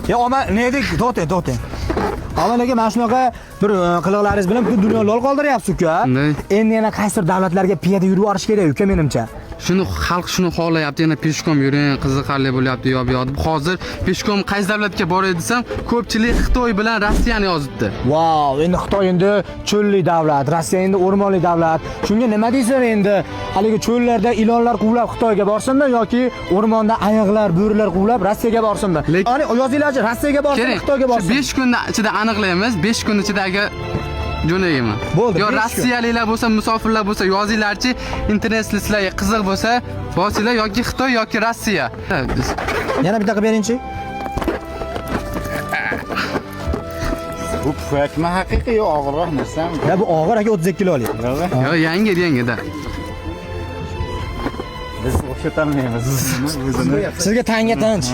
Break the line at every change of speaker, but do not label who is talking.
Ya ama ne dedik? To'xtang. Avvaliga mana shunaqa bir qiliqlaringiz bilan butun dunyo lol qoldiryapsiz-ku. Endi yana qaysidir davlatlarga piyoda yurib borish kerak-ku menimcha.
Shuni xalq shuni xohlayapti, yana peshkom yuring, qiziqarli bo'lyapti, yo'q. Hozir peshkom qaysi davlatga boray desam, ko'pchilik Xitoy bilan Rossiyani yozibdi.
Wow, endi Xitoy endi cho'lli davlat, Rossiya endi o'rmonli davlat. Shunga nima deysizlar endi? Haligi cho'llarda ilonlar quvlab Xitoyga borsinmi yoki o'rmonda ayiqlar, bo'rilar quvlab Rossiyaga borsinmi? Ani yozinglarchi, Rossiyaga borsin, Xitoyga borsin.
5 kunda ichida aniqlaymiz, 5 kun ichidagi jo'nayman.
Bo'ldi.
Yo rossiyaliklar bo'lsa, musofirlar bo'lsa, yozinglarchi, internet sizlarga qiziq bo'lsa, bosinglar yoki Xitoy yoki Rossiya.
Yana bitta qilib bering-chi.
Bu pufakmi haqiqiy og'irroq narsami?
Ya bu og'ir aka 32 kilolik.
Yo yangida.
Biz o'xshatolmaymiz o'zini.
Sizga tanga tinch.